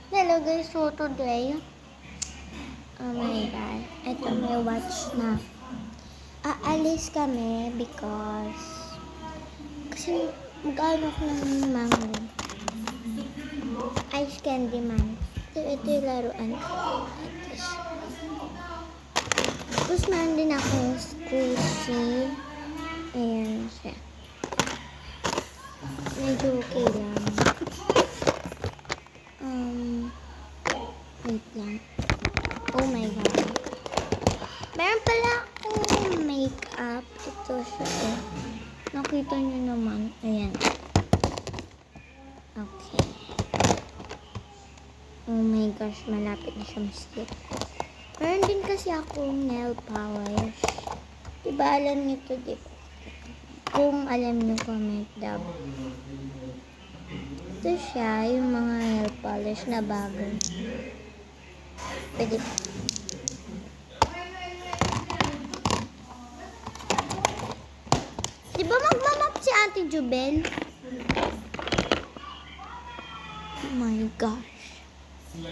Hello guys, so today, oh my god, ito may watch na. Aalis kami kasi mag-ano ko ng mango. Ice candy man. Ito yung laruan ko. Tapos meron din akong squishy. Ayan siya. Medyo okay lang. Wait lang. Oh my god. Meron pala akong makeup. Ito siya eh. Nakita nyo naman. Ayan. Okay. Oh my gosh. Malapit na siya ma-stick. Meron din kasi akong nail polish. Diba alam nyo to, diba? Kung alam nyo, comment down. Ito siya, yung mga nail polish na bago. Pwede pa. Diba magmamap si Auntie Jubel? Oh my gosh.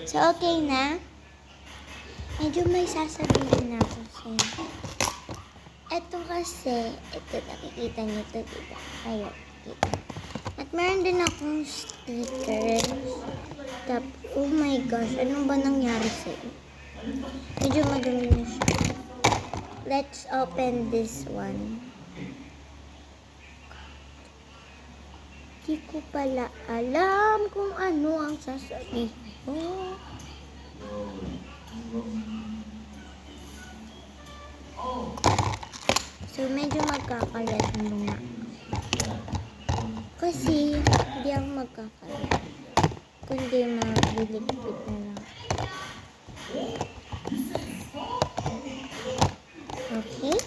So, okay na? Medyo may sasabihin na ako sa'yo. Ito kasi, ito nakikita niyo ito, diba? Ayun, dito. At meron din akong stickers. Oh my gosh, ano ba nangyari sa'yo? Medyo madumi na siya. Let's open this one. Di ko pala alam kung ano ang sasabihin ko. So, medyo magkakalat muna. Kasi, hindi ako magkakalat. Kundi magliligpit na lang. Okay?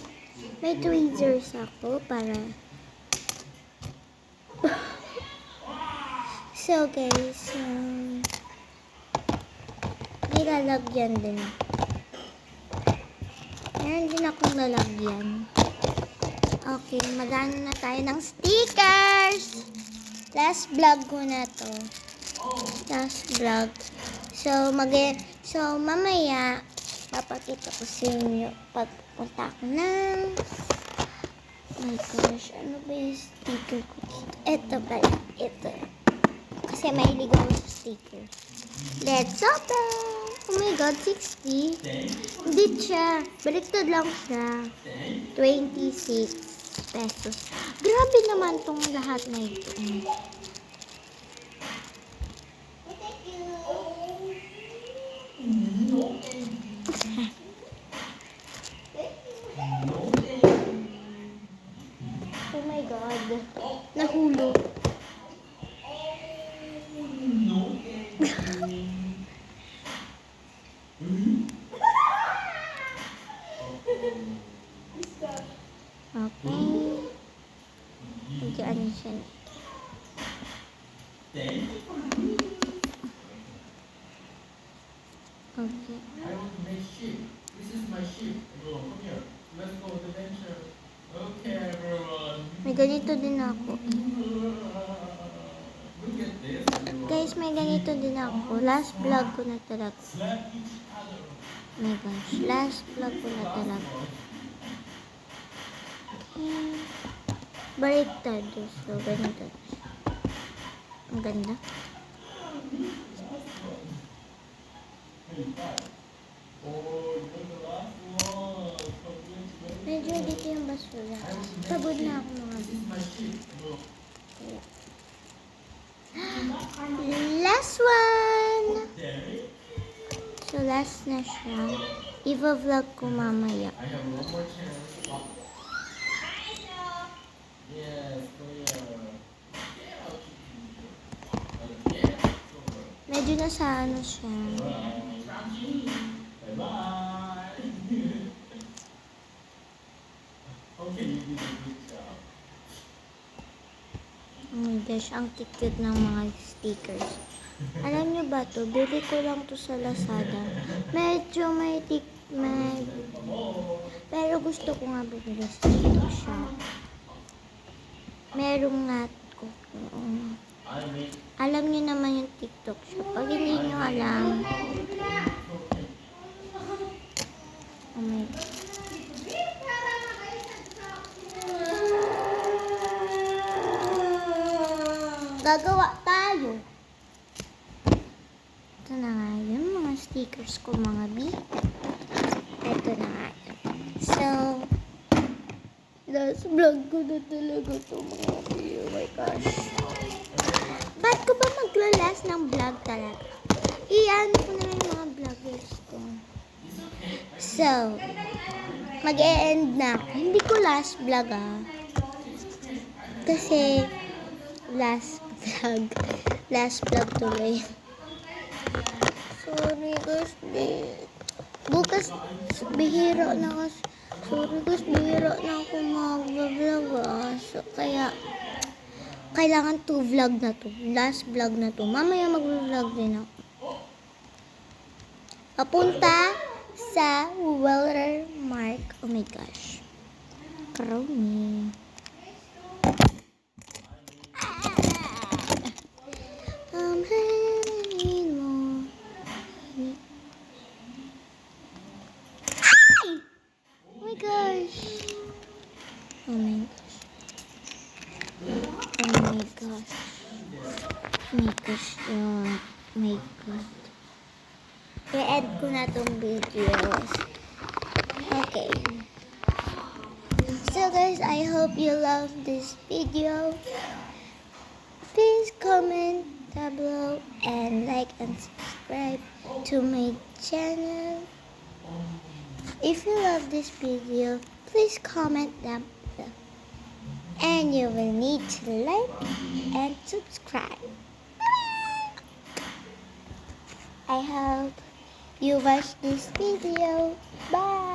May tweezers ako para... So, guys, nilalagyan din ako. Meron din akong lalagyan. Okay, magano na tayo ng stickers. Last vlog ko na to. Last vlog. So, mamaya, papakita ko sa inyo pagpunta ko ng... Oh my gosh, ano ba yung sticker ko dito? Ito pala, ito. Kasi mahilig ako sa stickers. Let's open! Oh my god, 60. Hindi siya. Baliktad lang siya. 26 pesos. Grabe naman tong lahat na ito. Oh my god. Nahulog. Okay. Diyan siya. Okay. This is my ship. Come here. Let's go to the adventure. Okay, everyone. May ganito din ako. Look at this. Guys, may ganito din ako. Last vlog ko na talaga. Slap each other. Oh my gosh. Last vlog ko na talaga. Okay. Baliktad. So, ganito. Ang ganda. Oh, you're the last one. Congratulations. Medyo dito yung basura. Pagod na ako mga This is my ship. Look. Last one! Derek. So, last na siya. I-vlog ko mamaya. I have one more chance. Yes, clear. Medyo nasa ano siya. Bye-bye. Okay, you did a good job. Oh my gosh, ang cute ng mga stickers. Alam nyo ba to? Bili ko lang to sa Lazada. Medyo may pero gusto ko nga bumili sa TikTok shop. Merong nga ko. I make Alam niyo naman yung TikTok shop. Pag hindi niyo alam, okay. oh my gagawa tayo. Ito na nga yun, mga stickers ko, mga B. Ito na nga yun. So, last vlog ko na talaga ito, mga B. Oh my gosh. Ba't ko ba magla-last ng vlog talaga? Iyan ko na yung mga vloggers ko. So, mag-e-end na ako. Hindi ko last vlog Kasi, last vlog. Last vlog tuloy. Sorry guys, bukas bihira na kasi. Sorry guys, bihira na ako mag-vlog So, kaya, kailangan 2 vlog na to. Last vlog na to. Mamaya mag-vlog din ako. Papunta sa Weller Mark. Oh my gosh. Crony. Hangin mo. Ay! Oh my gosh. Oh my gosh. Oh my gosh. Oh my gosh. Oh my god. I-add ko na tong videos. Okay. So guys, I hope you love this video. Please comment down below and like and subscribe to my channel. If you love this video, please comment down below. And you will need to like and subscribe. I hope you watch this video. Bye.